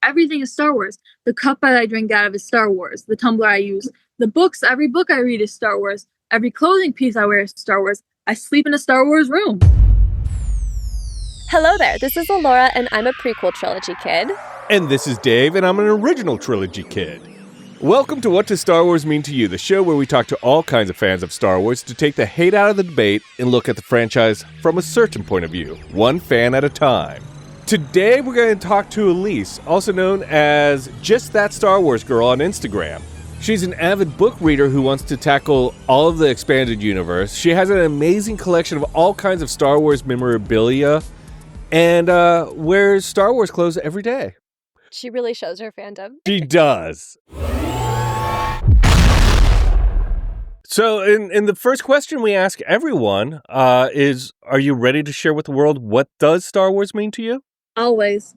Everything is Star Wars. The cup that I drink out of is Star Wars. The tumbler I use. The books, every book I read is Star Wars. Every clothing piece I wear is Star Wars. I sleep in a Star Wars room. Hello there, this is Elora, and I'm a prequel trilogy kid. And this is Dave, and I'm an original trilogy kid. Welcome to What Does Star Wars Mean to You, the show where we talk to all kinds of fans of Star Wars to take the hate out of the debate and look at the franchise from a certain point of view, one fan at a time. Today we're going to talk to Elise, also known as JustThatStarWarsGirl on Instagram. She's an avid book reader who wants to tackle all of the expanded universe. She has an amazing collection of all kinds of Star Wars memorabilia and wears Star Wars clothes every day. She really shows her fandom. She does. So in the first question we ask everyone is, are you ready to share with the world what does Star Wars mean to you? Always.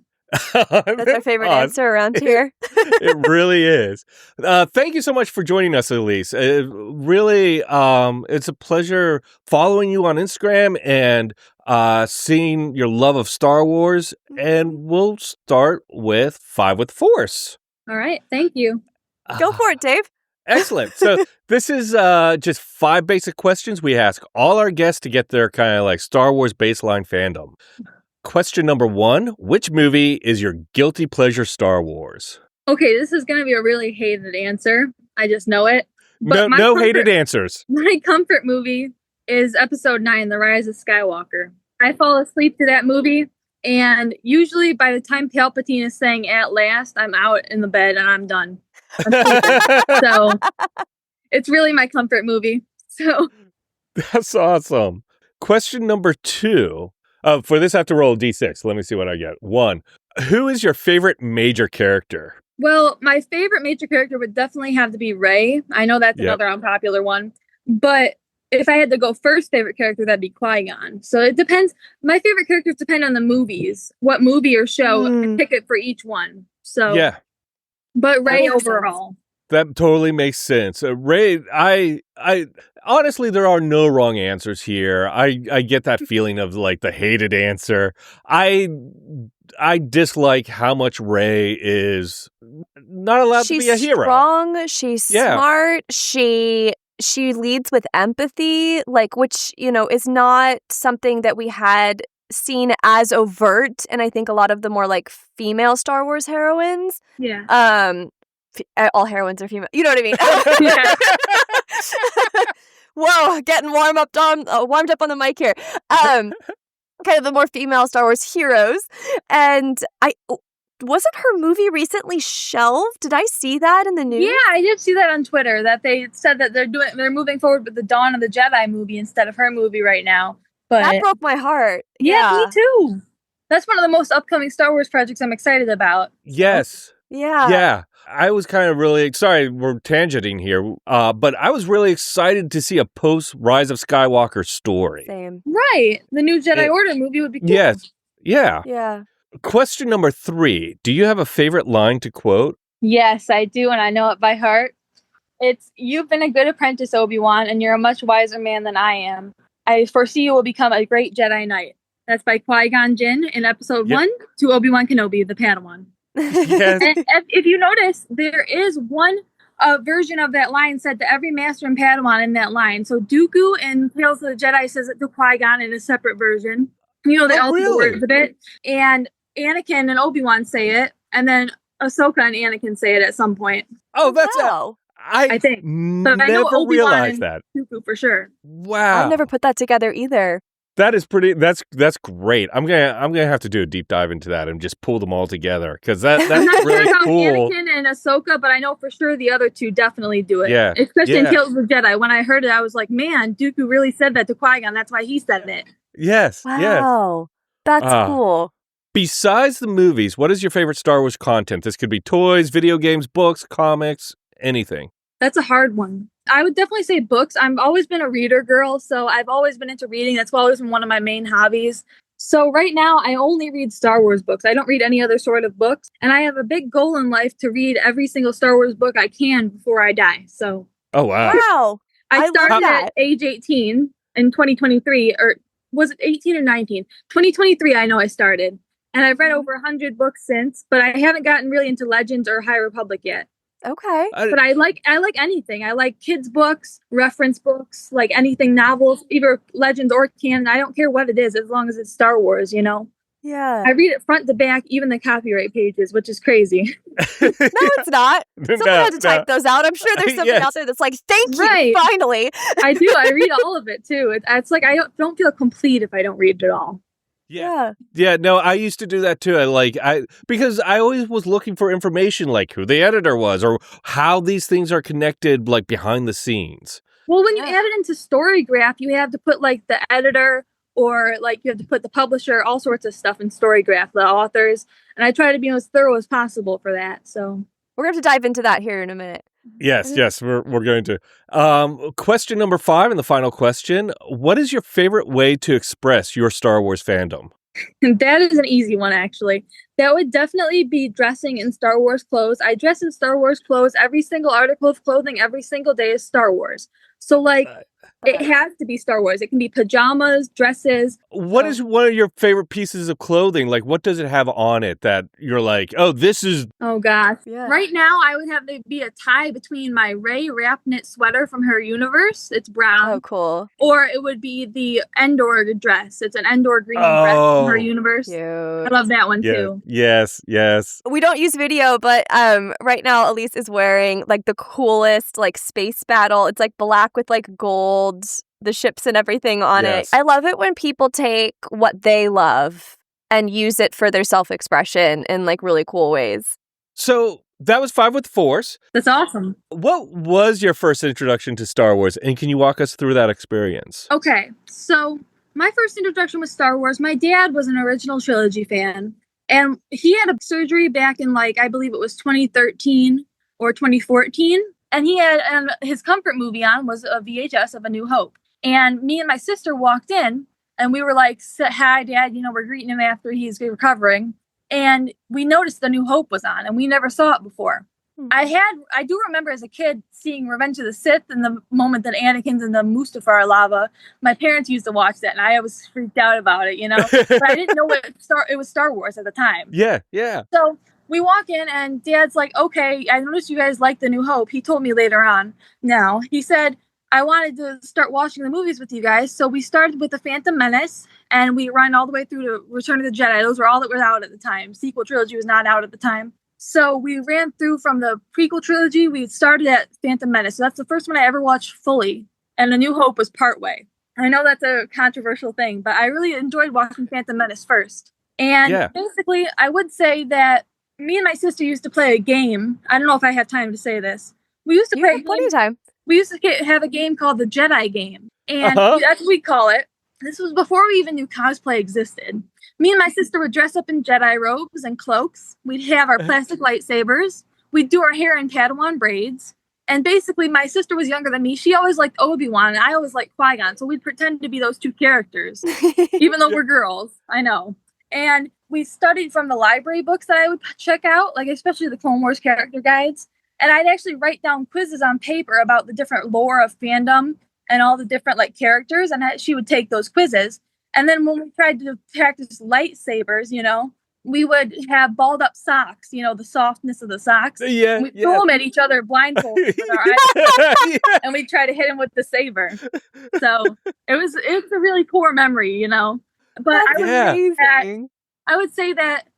That's our favorite answer around here. It really is. Thank you so much for joining us, Elise. Really, it's a pleasure following you on Instagram and seeing your love of Star Wars. And we'll start with 5 with Force. All right. Thank you. Go for it, Dave. Excellent. So this is just 5 basic questions we ask all our guests to get their kind of like Star Wars baseline fandom. Question number 1, which movie is your guilty pleasure Star Wars? Okay, this is going to be a really hated answer. I just know it. But no hated answers. My comfort movie is Episode 9, The Rise of Skywalker. I fall asleep to that movie, and usually by the time Palpatine is saying "at last," I'm out in the bed and I'm done. So it's really my comfort movie. So that's awesome. Question number 2. For this, I have to roll a d6. Let me see what I get. 1. Who is your favorite major character? Well, my favorite major character would definitely have to be Rey. I know that's another unpopular one. But if I had to go first favorite character, that'd be Qui-Gon. So it depends. My favorite characters depend on the movies. What movie or show, I pick it for each one. So yeah. But Rey overall. That totally makes sense. Rey, I honestly, there are no wrong answers here. I get that feeling of like the hated answer. I dislike how much Rey is not allowed to be a hero. She's strong. She's smart. She leads with empathy, like, which, you know, is not something that we had seen as overt. And I think a lot of the more like female Star Wars heroines. Yeah. All heroines are female. You know what I mean? Whoa, getting warmed up on the mic here. Kind of the more female Star Wars heroes. And wasn't her movie recently shelved? Did I see that in the news? Yeah, I did see that on Twitter, that they said that they're moving forward with the Dawn of the Jedi movie instead of her movie right now. But that broke my heart. Yeah, me too. That's one of the most upcoming Star Wars projects I'm excited about. Yes. Yeah. Yeah. I was kind of really sorry we're tangenting here, but I was really excited to see a post-Rise of Skywalker story. Same. Right. The new Jedi Order movie would be cool. Yes. Yeah. Yeah. Question number 3. Do you have a favorite line to quote? Yes, I do, and I know it by heart. It's, "You've been a good apprentice, Obi-Wan, and you're a much wiser man than I am. I foresee you will become a great Jedi Knight." That's by Qui-Gon Jinn in Episode 1 to Obi-Wan Kenobi, the Padawan. Yes. And if you notice, there is one version of that line said to every master and Padawan in that line. So Dooku in Tales of the Jedi says it to Qui-Gon in a separate version. You know, they all do the words of it. And Anakin and Obi-Wan say it, and then Ahsoka and Anakin say it at some point. Oh, that's wow. I think. But I know Obi-Wan realized that. Dooku for sure. Wow. I've never put that together either. That is pretty. That's great. I'm gonna have to do a deep dive into that and just pull them all together because that's really cool. Anakin and Ahsoka, but I know for sure the other two definitely do it. Yeah, especially in Tales of the Jedi. When I heard it, I was like, "Man, Dooku really said that to Qui-Gon. That's why he said it." Yes. Wow. Yes. That's cool. Besides the movies, what is your favorite Star Wars content? This could be toys, video games, books, comics, anything. That's a hard one. I would definitely say books. I've always been a reader girl, so I've always been into reading. That's always been one of my main hobbies. So right now, I only read Star Wars books. I don't read any other sort of books. And I have a big goal in life to read every single Star Wars book I can before I die. So. Oh, wow. Wow. I started at age 18 in 2023, or was it 18 or 19? 2023, I know I started. And I've read over 100 books since, but I haven't gotten really into Legends or High Republic yet. Okay. But I like anything. I like kids' books, reference books, like anything, novels, either Legends or canon. I don't care what it is, as long as it's Star Wars, you know? Yeah. I read it front to back, even the copyright pages, which is crazy. No, it's not. Someone had to type those out. I'm sure there's something out there that's like, thank you, finally. I do. I read all of it, too. It's like I don't feel complete if I don't read it all. Yeah. No, I used to do that too. Because I always was looking for information like who the editor was or how these things are connected, like behind the scenes. Well, when you add it into Storygraph, you have to put like the editor or like you have to put the publisher, all sorts of stuff in Storygraph, the authors. And I try to be as thorough as possible for that. So we're going to dive into that here in a minute. Yes, we're going to. Question number 5 and the final question. What is your favorite way to express your Star Wars fandom? That is an easy one, actually. That would definitely be dressing in Star Wars clothes. I dress in Star Wars clothes. Every single article of clothing every single day is Star Wars. So, like, it has to be Star Wars. It can be pajamas, dresses. What is one of your favorite pieces of clothing? Like, what does it have on it that you're like, oh, this is... Oh, gosh. Yeah. Right now, I would have to be a tie between my Rey wrap knit sweater from her universe. It's brown. Oh, cool. Or it would be the Endor dress. It's an Endor green dress from her universe. Cute. I love that one, too. Yes. We don't use video, but right now, Elise is wearing, like, the coolest, like, space battle. It's, like, black with, like, gold, the ships and everything on it. I love it when people take what they love and use it for their self-expression in, like, really cool ways. So that was 5 with Force. That's awesome. What was your first introduction to Star Wars, and can you walk us through that experience? Okay, so my first introduction with Star Wars, my dad was an original trilogy fan, and he had a surgery back in, like, I believe it was 2013 or 2014, and he had his comfort movie on was a VHS of A New Hope. And me and my sister walked in, and we were like, hi, Dad, we're greeting him after he's recovering. And we noticed The New Hope was on, and we never saw it before. I do remember as a kid seeing Revenge of the Sith and the moment that Anakin's in the Mustafar lava. My parents used to watch that, and I was freaked out about it, But I didn't know it was Star Wars at the time. Yeah. So we walk in, and Dad's like, okay, I noticed you guys like The New Hope. He told me later on. Now, he said, I wanted to start watching the movies with you guys. So we started with The Phantom Menace, and we ran all the way through to Return of the Jedi. Those were all that were out at the time. Sequel trilogy was not out at the time. So we ran through from the prequel trilogy. We started at Phantom Menace. So that's the first one I ever watched fully. And A New Hope was partway. I know that's a controversial thing, but I really enjoyed watching Phantom Menace first. And basically, I would say that me and my sister used to play a game. I don't know if I have time to say this. We used to play plenty of time. We used to have a game called the Jedi game. And that's what we call it. This was before we even knew cosplay existed. Me and my sister would dress up in Jedi robes and cloaks. We'd have our plastic lightsabers. We'd do our hair in Padawan braids. And basically, my sister was younger than me. She always liked Obi-Wan, and I always liked Qui-Gon. So we'd pretend to be those two characters, even though we're girls. I know. And we studied from the library books that I would check out, like especially the Clone Wars character guides. And I'd actually write down quizzes on paper about the different lore of fandom and all the different like characters. And she would take those quizzes. And then when we tried to practice lightsabers, we would have balled up socks, the softness of the socks. Yeah. We'd throw them at each other blindfolded with our eyes and we'd try to hit him with the saber. So it's a really core memory, But I would say that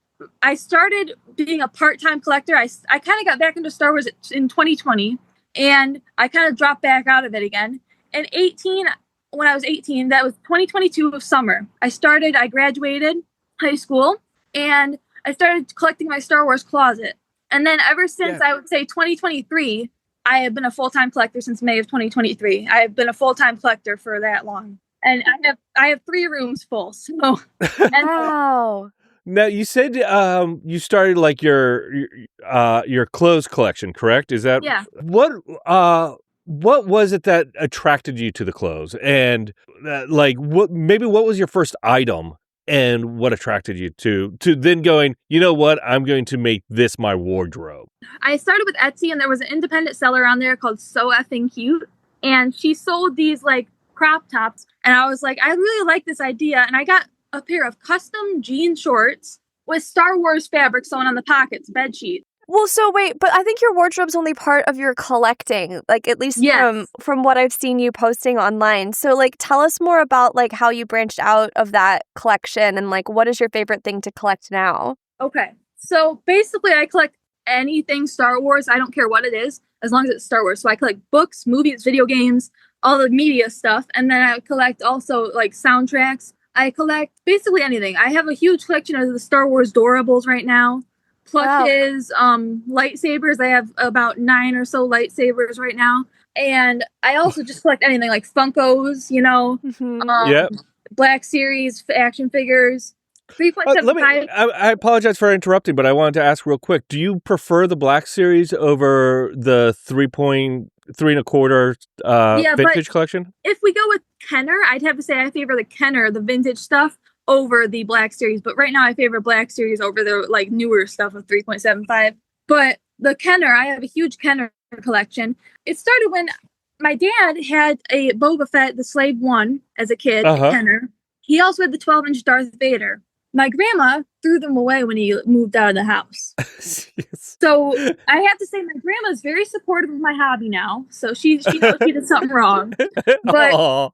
I started being a part-time collector. I kind of got back into Star Wars in 2020, and I kind of dropped back out of it again. And when I was 18, that was 2022 of summer. I graduated high school, and I started collecting my Star Wars closet. And then ever since, I would say 2023, I have been a full-time collector since May of 2023. I have been a full-time collector for that long. And I have 3 rooms full. So, wow. Now, you said you started like your clothes collection, correct? Is that what was it that attracted you to the clothes? And what was your first item and what attracted you to then going, you know what, I'm going to make this my wardrobe? I started with Etsy, and there was an independent seller on there called So Effing Cute, and she sold these like crop tops, and I was like, I really like this idea, and I got a pair of custom jean shorts with Star Wars fabric sewn on the pockets, bed sheets. Well, so wait, but I think your wardrobe's only part of your collecting, like at least Yes. from what I've seen you posting online. So like tell us more about like how you branched out of that collection and like what is your favorite thing to collect now? Okay. So basically I collect anything Star Wars. I don't care what it is, as long as it's Star Wars. So I collect books, movies, video games, all the media stuff. And then I collect also like soundtracks. I collect basically anything. I have a huge collection of the Star Wars derives right now. Plushes, lightsabers. I have about 9 or so lightsabers right now. And I also just collect anything like Funkos, you know, Black Series action figures. 3.75. I apologize for interrupting, but I wanted to ask real quick. Do you prefer the Black Series over the 3.3 vintage collection? If we go with Kenner, I'd have to say I favor the Kenner, the vintage stuff, over the Black Series. But right now I favor Black Series over the like newer stuff of 3.75. But the Kenner, I have a huge Kenner collection. It started when my dad had a Boba Fett, the Slave One, as a kid, Kenner. He also had the 12-inch Darth Vader. My grandma threw them away when he moved out of the house. Yes. So I have to say my grandma's very supportive of my hobby now. So she knows she did something wrong. But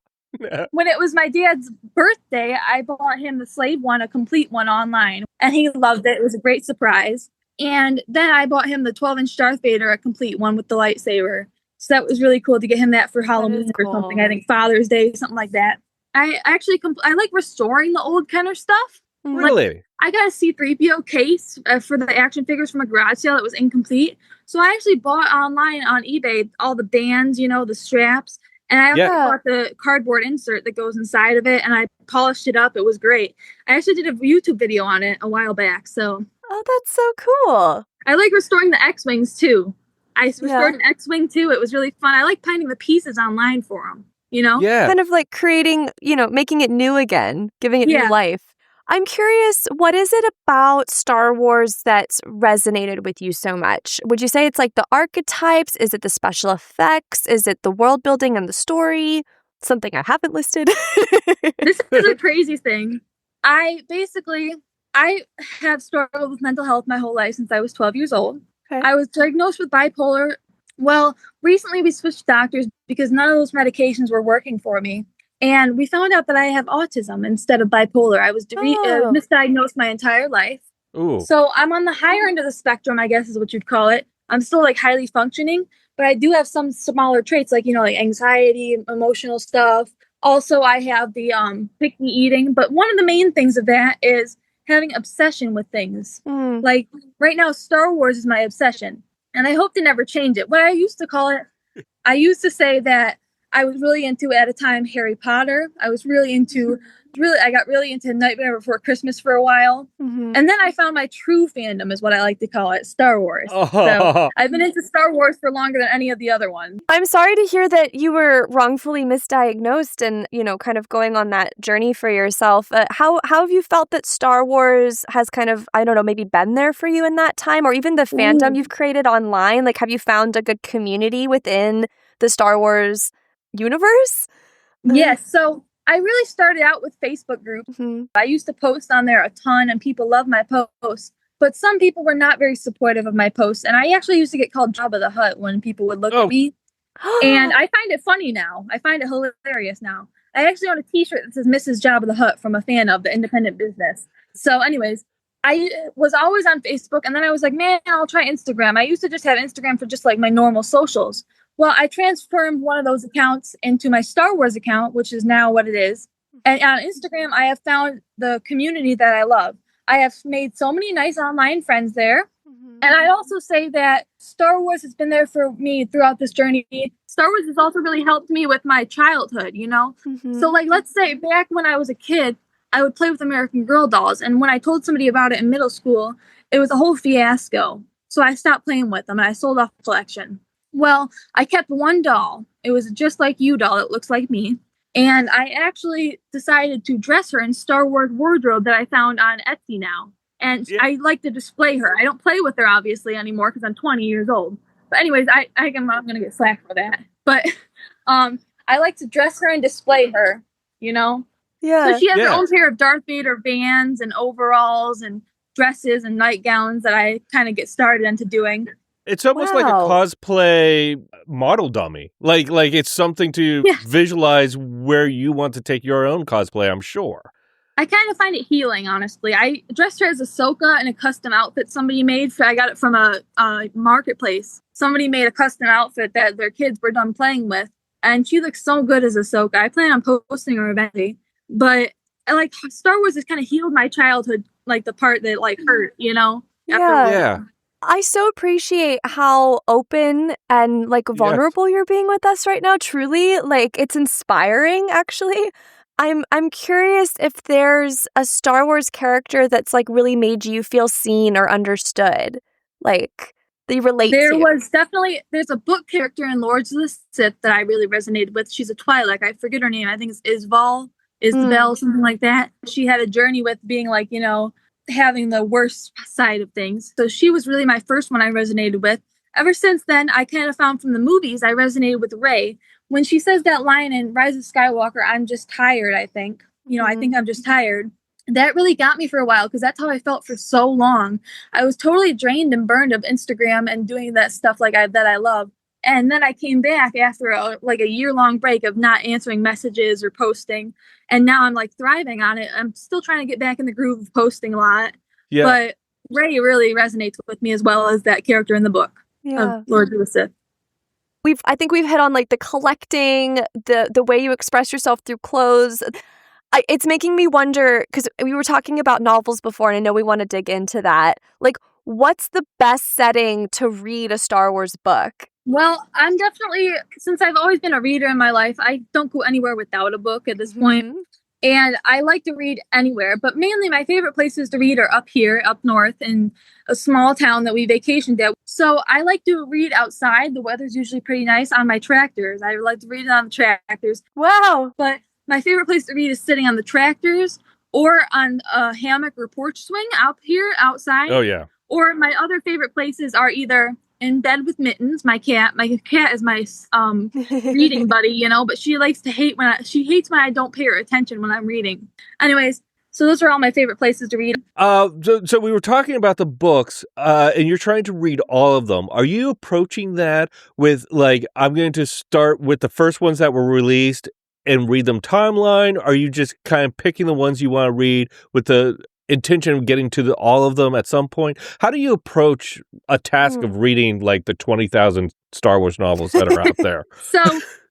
when it was my dad's birthday, I bought him the Slave One, a complete one online. And he loved it. It was a great surprise. And then I bought him the 12-inch Darth Vader, a complete one with the lightsaber. So that was really cool to get him that for Halloween or something. I think Father's Day, something like that. I actually I like restoring the old Kenner stuff. Really? Like, I got a C-3PO case for the action figures from a garage sale that was incomplete. So I actually bought online on eBay all the bands, you know, the straps. And I also bought the cardboard insert that goes inside of it. And I polished it up. It was great. I actually did a YouTube video on it a while back. So. Oh, that's so cool. I like restoring the X-Wings too. I restored an X-Wing too. It was really fun. I like finding the pieces online for them, you know? Yeah. Kind of like creating, you know, making it new again, giving it new life. I'm curious, what is it about Star Wars that's resonated with you so much? Would you say it's like the archetypes? Is it the special effects? Is it the world building and the story? Something I haven't listed. This is a crazy thing. I have struggled with mental health my whole life since I was 12 years old. Okay. I was diagnosed with bipolar. Well, recently we switched doctors because none of those medications were working for me. And we found out that I have autism instead of bipolar. I was misdiagnosed my entire life. Ooh. So I'm on the higher end of the spectrum, I guess is what you'd call it. I'm still like highly functioning, but I do have some smaller traits like, you know, like anxiety, emotional stuff. Also, I have the picky eating. But one of the main things of that is having obsession with things. Like right now, Star Wars is my obsession. And I hope to never change it. What I used to call it, I used to say that I was really into, at a time, Harry Potter. I was really into, I got really into Nightmare Before Christmas for a while. And then I found my true fandom, is what I like to call it, Star Wars. So I've been into Star Wars for longer than any of the other ones. I'm sorry to hear that you were wrongfully misdiagnosed and, you know, kind of going on that journey for yourself. How have you felt that Star Wars has kind of, I don't know, maybe been there for you in that time? Or even the fandom you've created online? Like, have you found a good community within the Star Wars universe? Yes. So I really started out with Facebook groups. I used to post on there a ton and people loved my posts, but some people were not very supportive of my posts. And I actually used to get called Jabba the Hutt when people would look at me. And I find it funny now. I find it hilarious now. I actually own a t-shirt that says Mrs. Jabba the Hutt from a fan of the independent business. So anyways, I was always on Facebook and then I was like, man, I'll try Instagram. I used to just have Instagram for just like my normal socials. Well, I transformed one of those accounts into my Star Wars account, which is now what it is. And on Instagram, I have found the community that I love. I have made so many nice online friends there. And I also say that Star Wars has been there for me throughout this journey. Star Wars has also really helped me with my childhood, you know? So like, let's say back when I was a kid, I would play with American Girl dolls. And when I told somebody about it in middle school, it was a whole fiasco. So I stopped playing with them and I sold off the collection. Well, I kept one doll. It was just like you doll. It looks like me. And I actually decided to dress her in Star Wars wardrobe that I found on Etsy now. And I like to display her. I don't play with her, obviously, anymore because I'm 20 years old. But anyways, I'm going to get slack for that. But I like to dress her and display her, you know? Yeah. So she has her own pair of Darth Vader Vans and overalls and dresses and nightgowns that I kind of get started into doing. It's almost like a cosplay model dummy. Like it's something to visualize where you want to take your own cosplay, I'm sure. I kind of find it healing, honestly. I dressed her as Ahsoka in a custom outfit somebody made. I got it from a marketplace. Somebody made a custom outfit that their kids were done playing with, and she looks so good as Ahsoka. I plan on posting her eventually. But like Star Wars has kind of healed my childhood, like the part that like hurt, you know? Yeah. I so appreciate how open and like vulnerable you're being with us right now. Truly, like it's inspiring, actually. I'm curious if there's a Star Wars character that's like really made you feel seen or understood, like that you relate to. There's a book character in Lords of the Sith that I really resonated with. She's a Twi'lek. I forget her name. I think it's Isabel, something like that. She had a journey with being like, you know, having the worst side of things. So she was really my first one I resonated with. Ever since then, I kind of found from the movies, I resonated with Rey. When she says that line in Rise of Skywalker, I'm just tired, I think. You know, I think I'm just tired. That really got me for a while because that's how I felt for so long. I was totally drained and burned of Instagram and doing that stuff that I love. And then I came back after a year-long break of not answering messages or posting. And now I'm like thriving on it. I'm still trying to get back in the groove of posting a lot. Yeah. But Rey really resonates with me as well as that character in the book of Lord of the Sith. I think we've hit on like the collecting, the way you express yourself through clothes. It's making me wonder, because we were talking about novels before, and I know we want to dig into that. Like, what's the best setting to read a Star Wars book? Well, I'm definitely, since I've always been a reader in my life, I don't go anywhere without a book at this point. And I like to read anywhere, but mainly my favorite places to read are up here, up north, in a small town that we vacationed at. So I like to read outside. The weather's usually pretty nice on my tractors. I like to read it on the tractors. Wow. But my favorite place to read is sitting on the tractors or on a hammock or porch swing out here, outside. Oh, yeah. Or my other favorite places are either in bed with Mittens, my cat. My cat is my reading buddy, you know, but she likes to hate she hates when I don't pay her attention when I'm reading. Anyways, so those are all my favorite places to read. So we were talking about the books, and you're trying to read all of them. Are you approaching that with like, I'm going to start with the first ones that were released and read them timeline? Or are you just kind of picking the ones you want to read with the intention of getting to all of them at some point? How do you approach a task of reading like the 20,000 Star Wars novels that are out there? So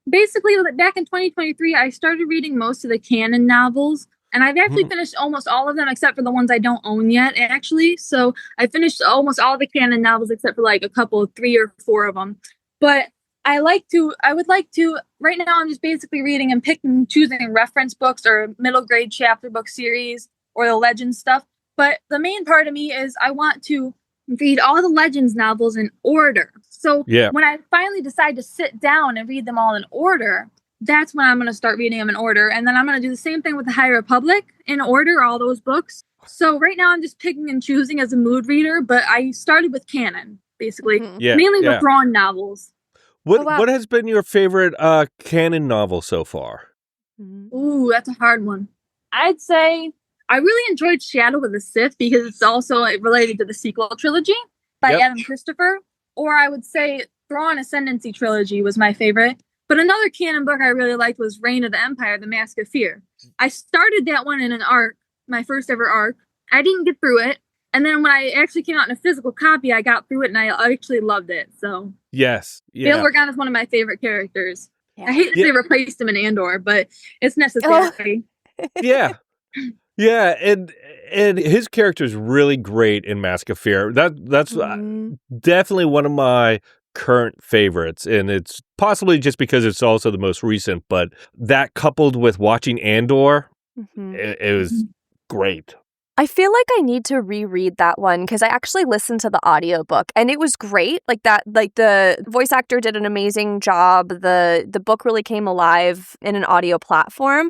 basically, back in 2023, I started reading most of the canon novels, and I've actually finished almost all of them except for the ones I don't own yet, actually. So I finished almost all the canon novels except for like a couple, 3 or 4 of them. But I would like to, right now I'm just basically reading and choosing reference books or middle grade chapter book series or the Legends stuff. But the main part of me is I want to read all the Legends novels in order. So when I finally decide to sit down and read them all in order, that's when I'm going to start reading them in order. And then I'm going to do the same thing with the High Republic in order, all those books. So right now I'm just picking and choosing as a mood reader, but I started with canon, basically. Mainly with Thrawn novels. What has been your favorite canon novel so far? Ooh, that's a hard one. I'd say I really enjoyed Shadow of the Sith because it's also related to the sequel trilogy by Adam Christopher. Or I would say Thrawn Ascendancy trilogy was my favorite. But another canon book I really liked was Reign of the Empire, The Mask of Fear. I started that one in an arc, my first ever arc. I didn't get through it. And then when I actually came out in a physical copy, I got through it and I actually loved it. So yes, Bail Organa is one of my favorite characters. I hate that they replaced him in Andor, but it's necessary. Yeah, and his character is really great in Mask of Fear. That's definitely one of my current favorites, and it's possibly just because it's also the most recent. But that coupled with watching Andor, it was great. I feel like I need to reread that one because I actually listened to the audiobook and it was great. Like the voice actor did an amazing job. The book really came alive in an audio platform.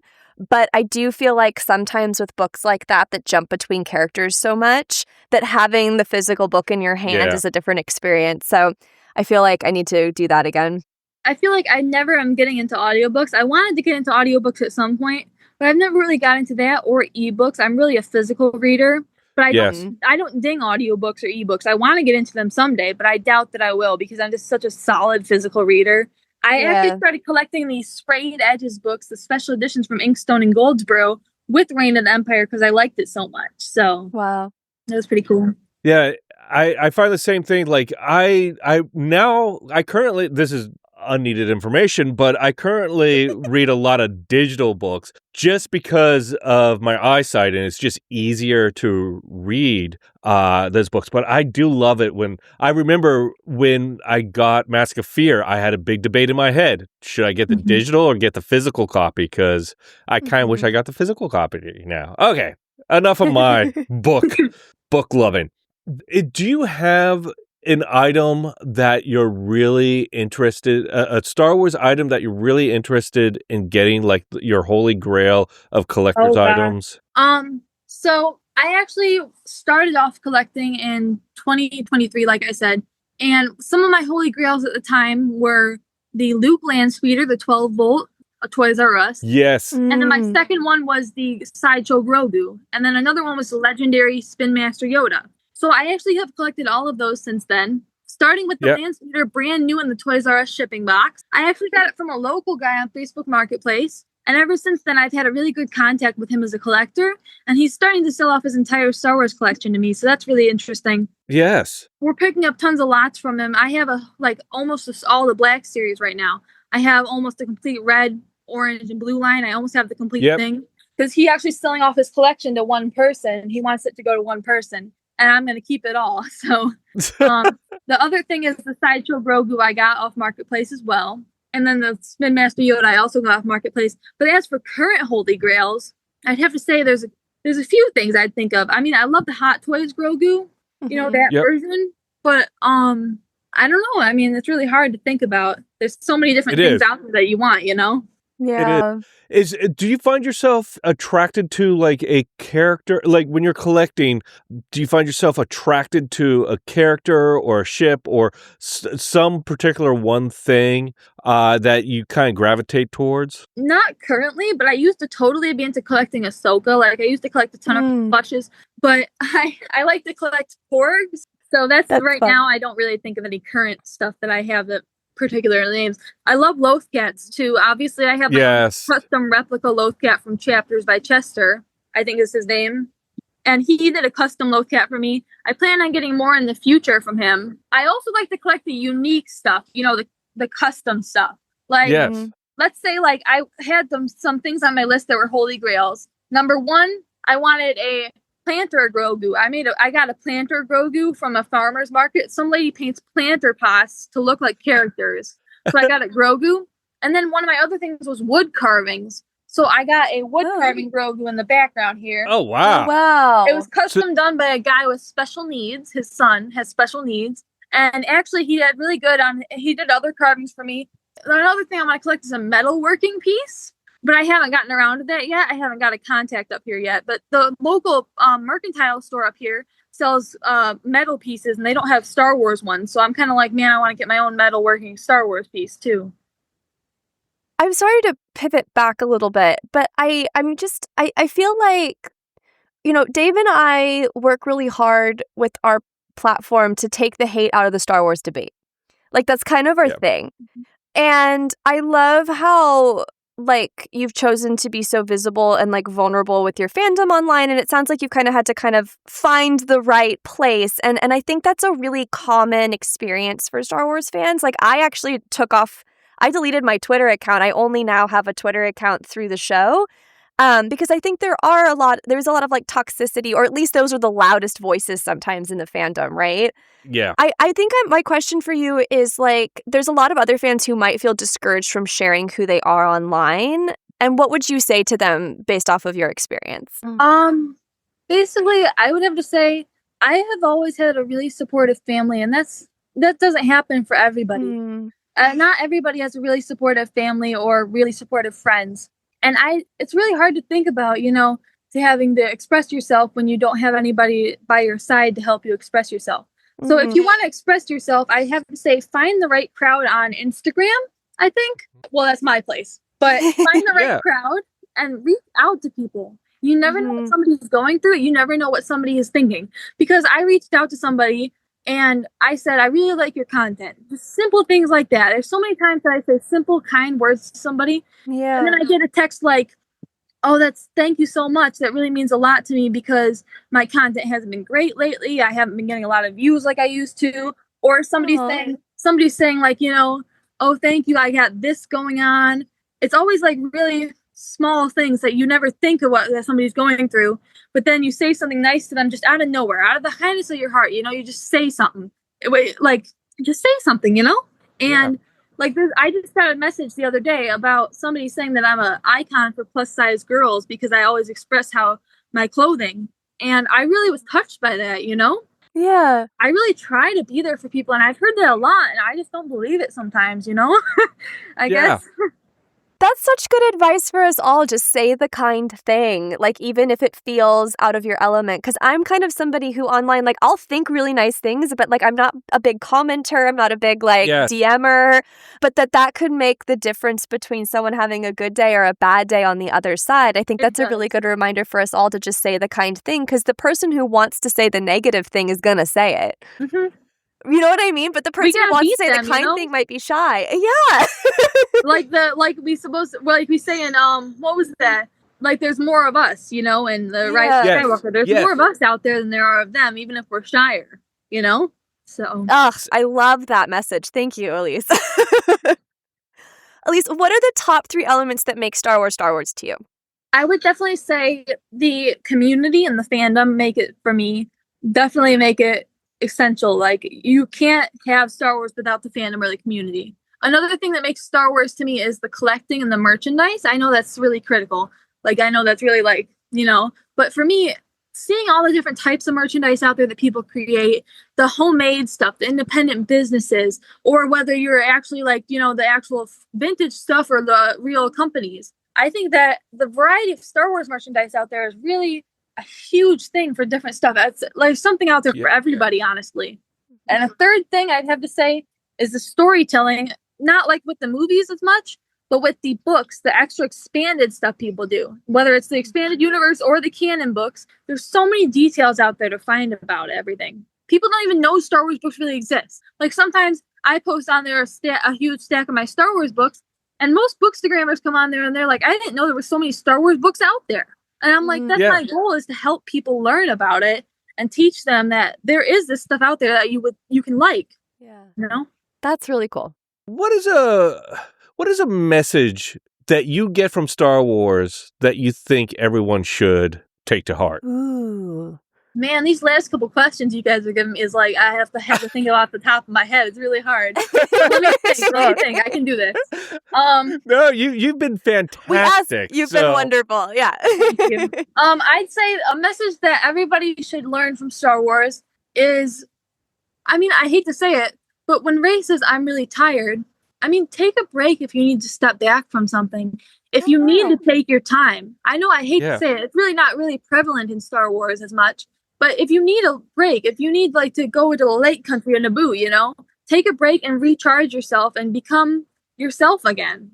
But I do feel like sometimes with books like that jump between characters so much that having the physical book in your hand is a different experience. So I feel like I need to do that again. I feel like I never am getting into audiobooks. I wanted to get into audiobooks at some point, but I've never really got into that or ebooks. I'm really a physical reader. But Yes. I don't ding audiobooks or ebooks. I want to get into them someday, but I doubt that I will because I'm just such a solid physical reader. I actually started collecting these sprayed edges books, the special editions from Inkstone and Goldsboro with Reign of the Empire because I liked it so much. So wow, that was pretty cool. Yeah, I find the same thing. Like I currently, this is unneeded information, but I currently read a lot of digital books just because of my eyesight, and it's just easier to read those books. But I do love it I remember when I got Mask of Fear, I had a big debate in my head. Should I get the digital or get the physical copy? Because I kind of wish I got the physical copy now. Okay, enough of my book loving. Do you have an item that you're really interested, a Star Wars item that you're really interested in getting, like your holy grail of collector's items? So I actually started off collecting in 2023, like I said, and some of my holy grails at the time were the Luke land speeder, the 12-volt, a Toys R Us. Yes. And then my second one was the Sideshow Grogu, and then another one was the legendary Spin Master Yoda. So I actually have collected all of those since then, starting with the land speeder brand new in the Toys R Us shipping box. I actually got it from a local guy on Facebook Marketplace. And ever since then, I've had a really good contact with him as a collector. And he's starting to sell off his entire Star Wars collection to me. So that's really interesting. Yes. We're picking up tons of lots from him. I have almost all the Black series right now. I have almost a complete red, orange, and blue line. I almost have the complete thing. Because he actually selling off his collection to one person. He wants it to go to one person. And I'm going to keep it all. So the other thing is the Sideshow Grogu I got off Marketplace as well. And then the Spin Master Yoda I also got off Marketplace. But as for current Holy Grails, I'd have to say there's a few things I'd think of. I mean, I love the Hot Toys Grogu, that version. But I don't know. I mean, it's really hard to think about. There's so many different things out there that you want, Yeah. Do you find yourself attracted to like a character? Like when you're collecting, do you find yourself attracted to a character or a ship or some particular one thing that you kind of gravitate towards? Not currently, but I used to totally be into collecting Ahsoka. Like I used to collect a ton of plushes, but I like to collect porgs. So that's right fun. Now I don't really think of any current stuff that I have that particular names. I love Lothcats too. Obviously, I have a custom replica Lothcat from Chapters by Chester, I think is his name. And he did a custom Lothcat for me. I plan on getting more in the future from him. I also like to collect the unique stuff, the custom stuff. Like, let's say like I had some things on my list that were holy grails. Number one, I wanted a planter Grogu. I got a planter Grogu from a farmer's market. Some lady paints planter pots to look like characters. So I got a Grogu. And then one of my other things was wood carvings. So I got a wood carving Grogu in the background here. Oh, wow. Wow. It was custom done by a guy with special needs. His son has special needs. And actually he did really good he did other carvings for me. Another thing I want to collect is a metalworking piece. But I haven't gotten around to that yet. I haven't got a contact up here yet. But the local mercantile store up here sells metal pieces, and they don't have Star Wars ones. So I'm kind of like, man, I want to get my own metalworking Star Wars piece, too. I'm sorry to pivot back a little bit, but I feel like, Dave and I work really hard with our platform to take the hate out of the Star Wars debate. Like, that's kind of our thing. And I love how you've chosen to be so visible and vulnerable with your fandom online, and it sounds like you've kind of had to find the right place, and I think that's a really common experience for Star Wars fans. I deleted my Twitter account. I only now have a Twitter account through the show, because I think there's a lot of toxicity, or at least those are the loudest voices sometimes in the fandom, right? Yeah. I think my question for you is there's a lot of other fans who might feel discouraged from sharing who they are online. And what would you say to them based off of your experience? Basically, I would have to say I have always had a really supportive family, and that doesn't happen for everybody. Not everybody has a really supportive family or really supportive friends. And it's really hard to think about, to having to express yourself when you don't have anybody by your side to help you express yourself. So if you want to express yourself, I have to say, find the right crowd on Instagram, I think. Well, that's my place. But find the right crowd and reach out to people. You never know what somebody's going through. You never know what somebody is thinking. Because I reached out to somebody and I said, I really like your content. Just simple things like that. There's so many times that I say simple, kind words to somebody. Yeah. And then I get a text like, oh, thank you so much. That really means a lot to me because my content hasn't been great lately. I haven't been getting a lot of views like I used to. Or somebody's saying like, oh, thank you. I got this going on. It's always like really small things that you never think of that somebody's going through. But then you say something nice to them just out of nowhere, out of the kindness of your heart. You just say something. Just say something, And like I just got a message the other day about somebody saying that I'm an icon for plus size girls because I always express how my clothing. And I really was touched by that, Yeah. I really try to be there for people. And I've heard that a lot. And I just don't believe it sometimes, I guess. That's such good advice for us all. Just say the kind thing, like even if it feels out of your element. Because I'm kind of somebody who online, like I'll think really nice things, but like I'm not a big commenter. I'm not a big DMer. But that could make the difference between someone having a good day or a bad day on the other side. I think that's a really good reminder for us all to just say the kind thing. Because the person who wants to say the negative thing is going to say it. Mm-hmm. You know what I mean? But the person who wants to say the kind thing might be shy. Yeah. like we say in what was that? Like there's more of us, and the Rise of Skywalker. There's more of us out there than there are of them, even if we're shyer, So I love that message. Thank you, Elise. Elise, what are the top 3 elements that make Star Wars to you? I would definitely say the community and the fandom make it for me. Definitely make it essential. Like you can't have Star Wars without the fandom or the community. Another thing that makes Star Wars to me is the collecting and the merchandise. I know that's really critical. Like I know that's really but for me, seeing all the different types of merchandise out there that people create, the homemade stuff, the independent businesses, or whether you're actually the actual vintage stuff or the real companies. I think that the variety of Star Wars merchandise out there is really a huge thing for different stuff. It's like something out there for everybody, honestly. And a third thing I'd have to say is the storytelling, not like with the movies as much, but with the books, the extra expanded stuff people do, whether it's the expanded universe or the canon books. There's so many details out there to find about everything. People don't even know Star Wars books really exist. Like sometimes I post on there a huge stack of my Star Wars books, and most bookstagrammers come on there and they're like, I didn't know there were so many Star Wars books out there. And I'm like, that's my goal, is to help people learn about it and teach them that there is this stuff out there that you can like. Yeah. That's really cool. What is a message that you get from Star Wars that you think everyone should take to heart? Ooh. Man, these last couple questions you guys are giving me is like I have to think off the top of my head. It's really hard. Let me think. I can do this. No, you've been fantastic. You've been wonderful. Yeah. Thank you. I'd say a message that everybody should learn from Star Wars is, I hate to say it, but when Rey says, I'm really tired, take a break if you need to step back from something. If you need to take your time. I know I hate to say it. It's really not really prevalent in Star Wars as much. But if you need a break, if you need to go to the lake country in Naboo, take a break and recharge yourself and become yourself again,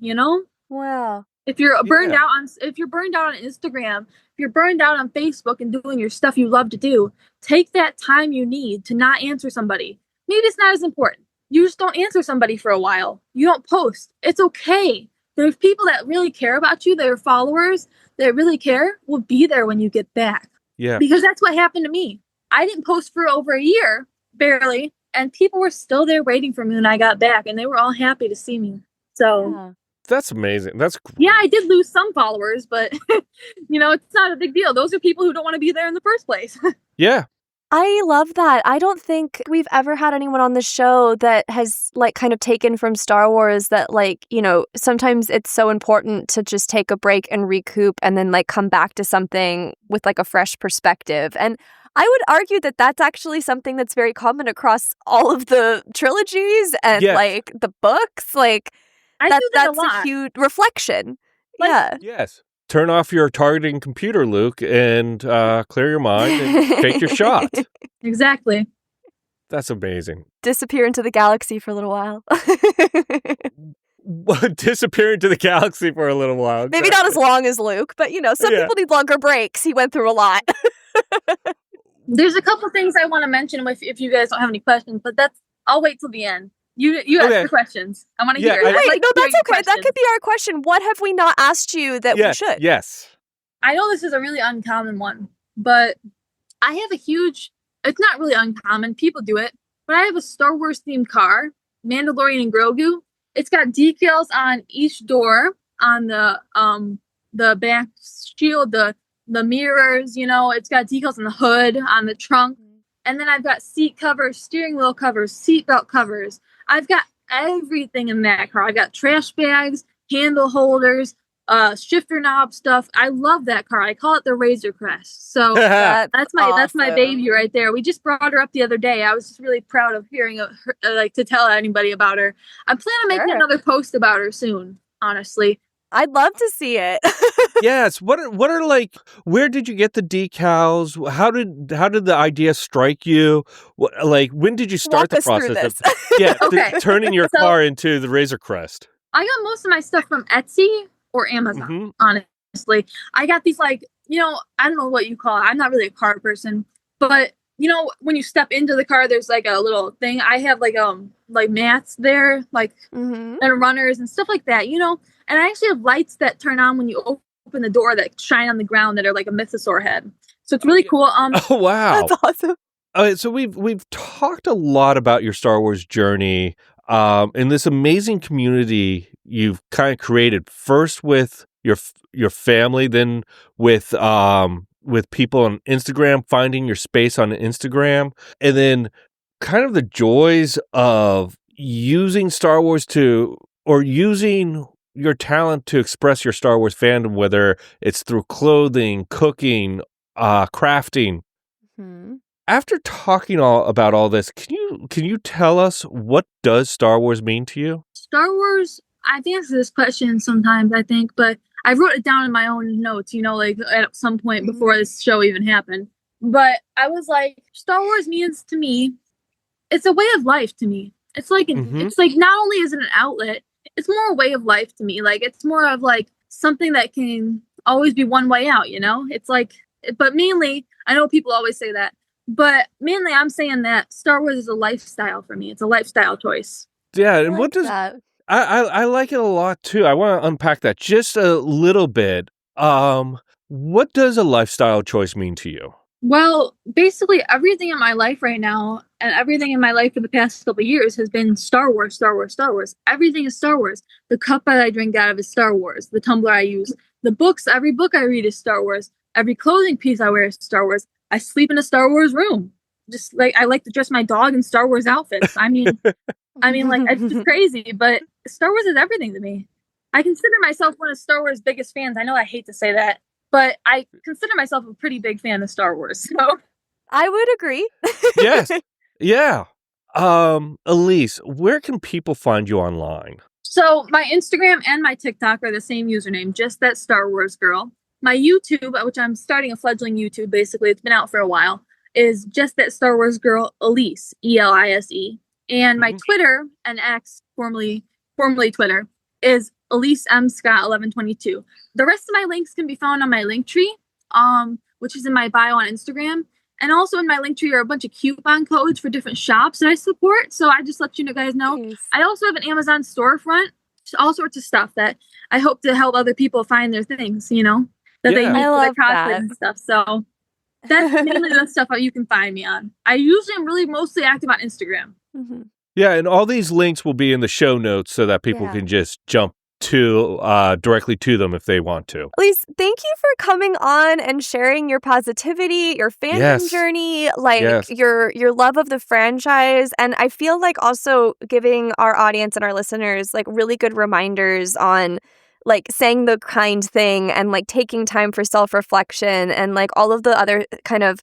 Wow. If you're burned out on Instagram, if you're burned out on Facebook and doing your stuff you love to do, take that time you need to not answer somebody. Maybe it's not as important. You just don't answer somebody for a while. You don't post. It's okay. There's people that really care about you, that are followers, that really care, will be there when you get back. Yeah. Because that's what happened to me. I didn't post for over a year, barely, and people were still there waiting for me when I got back, and they were all happy to see me. So that's amazing. That's great. Yeah, I did lose some followers, but it's not a big deal. Those are people who don't want to be there in the first place. Yeah. I love that. I don't think we've ever had anyone on the show that has kind of taken from Star Wars that sometimes it's so important to just take a break and recoup and then come back to something with a fresh perspective. And I would argue that that's actually something that's very common across all of the trilogies and the books. I do that a lot. A huge reflection. Yes. Turn off your targeting computer, Luke, and clear your mind and take your shot. Exactly. That's amazing. Disappear into the galaxy for a little while. disappear into the galaxy for a little while. Maybe not as long as Luke, but some people need longer breaks. He went through a lot. There's a couple things I want to mention if you guys don't have any questions, but I'll wait till the end. You ask the questions. I want to hear it. Wait, no, that's okay. That could be our question. What have we not asked you that we should? Yes. I know this is a really uncommon one, but I have a huge, it's not really uncommon. People do it, but I have a Star Wars themed car, Mandalorian and Grogu. It's got decals on each door, on the back shield, the mirrors, it's got decals on the hood, on the trunk. And then I've got seat covers, steering wheel covers, seatbelt covers. I've got everything in that car. I've got trash bags, handle holders, shifter knob stuff. I love that car. I call it the Razor Crest. So that's my baby right there. We just brought her up the other day. I was just really proud of hearing her, to tell anybody about her. I plan on making another post about her soon, honestly. I'd love to see it. Yes. What are where did you get the decals? How did the idea strike you? When did you start the process of turning your car into the Razor Crest? I got most of my stuff from Etsy or Amazon, honestly. I got these I don't know what you call it. I'm not really a car person, but when you step into the car, there's a little thing. I have mats there, and runners and stuff like that, And I actually have lights that turn on when you open the door that shine on the ground that are like a mythosaur head. So it's really cool. Oh wow, that's awesome. All right, so we've talked a lot about your Star Wars journey, and this amazing community you've kind of created. First with your family, then with people on Instagram, finding your space on Instagram, and then kind of the joys of using Star Wars using your talent to express your Star Wars fandom, whether it's through clothing, cooking, crafting. Mm-hmm. After talking about all this, can you tell us what does Star Wars mean to you? Star Wars, I've answered this question sometimes, I think, but I wrote it down in my own notes, at some point before this show even happened. But I was like, Star Wars means to me, it's a way of life to me. It's it's not only is it an outlet, it's more a way of life to me. It's more of something that can always be one way out, It's but mainly, I know people always say that, but mainly I'm saying that Star Wars is a lifestyle for me. It's a lifestyle choice. Yeah, and what does that? I like it a lot too. I want to unpack that just a little bit. What does a lifestyle choice mean to you? Well, basically everything in my life right now and everything in my life for the past couple of years has been Star Wars, Star Wars, Star Wars. Everything is Star Wars. The cup that I drink out of is Star Wars. The tumbler I use. The books, every book I read is Star Wars. Every clothing piece I wear is Star Wars. I sleep in a Star Wars room. Just I like to dress my dog in Star Wars outfits. I mean, it's just crazy, but Star Wars is everything to me. I consider myself one of Star Wars' biggest fans. I know I hate to say that, but I consider myself a pretty big fan of Star Wars. So I would agree. Yes. Yeah. Elise, where can people find you online? So my Instagram and my TikTok are the same username, JustThatStarWarsGirl. My YouTube, which I'm starting a fledgling YouTube, basically, it's been out for a while, is JustThatStarWarsGirl Elise, Elise. And my Twitter and X, formerly Twitter, is Elise M. Scott 1122. The rest of my links can be found on my Linktree, which is in my bio on Instagram. And also in my Linktree are a bunch of coupon codes for different shops that I support. So I just let you guys know. Nice. I also have an Amazon storefront, all sorts of stuff that I hope to help other people find their things, that they need for their cosplay and stuff. So that's mainly the stuff that you can find me on. I usually am really mostly active on Instagram. Mm-hmm. Yeah, and all these links will be in the show notes so that people can just jump to directly to them if they want to. Elise, thank you for coming on and sharing your positivity, your fandom journey, your love of the franchise. And I feel like also giving our audience and our listeners really good reminders on saying the kind thing and taking time for self-reflection and all of the other kind of,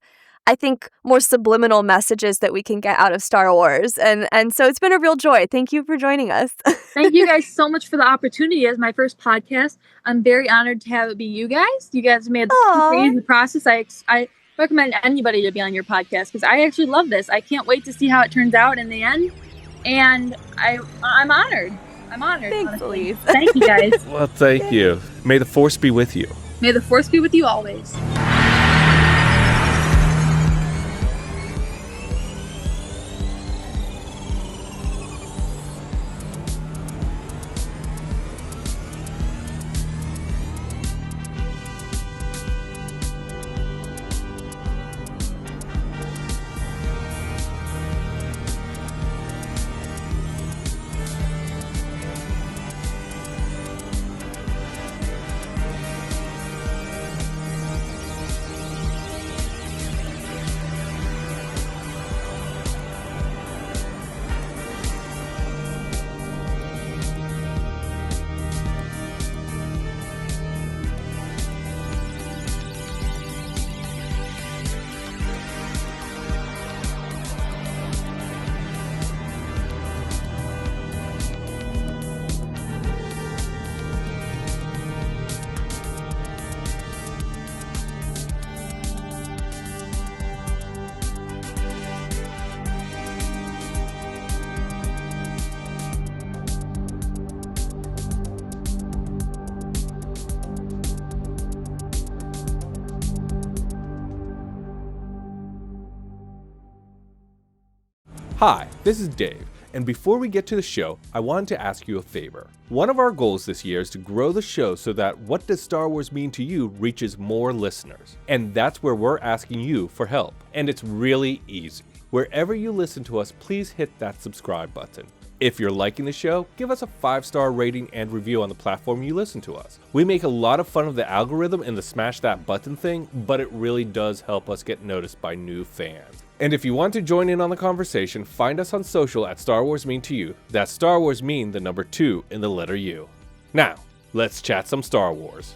I think, more subliminal messages that we can get out of Star Wars. And so it's been a real joy. Thank you for joining us. Thank you guys so much for the opportunity as my first podcast. I'm very honored to have it be you guys. You guys made a crazy process. I recommend anybody to be on your podcast because I actually love this. I can't wait to see how it turns out in the end. And I'm honored. I'm honored. Thanks, honestly. Elise. Thank you, guys. Well, thank you. May the force be with you. May the force be with you always. Hi, this is Dave, and before we get to the show, I wanted to ask you a favor. One of our goals this year is to grow the show so that What Does Star Wars Mean to You reaches more listeners, and that's where we're asking you for help. And it's really easy. Wherever you listen to us, please hit that subscribe button. If you're liking the show, give us a 5-star rating and review on the platform you listen to us. We make a lot of fun of the algorithm and the smash that button thing, but it really does help us get noticed by new fans. And if you want to join in on the conversation, find us on social at Star Wars Mean to You. That's Star Wars Mean, the number 2 in the letter U. Now, let's chat some Star Wars.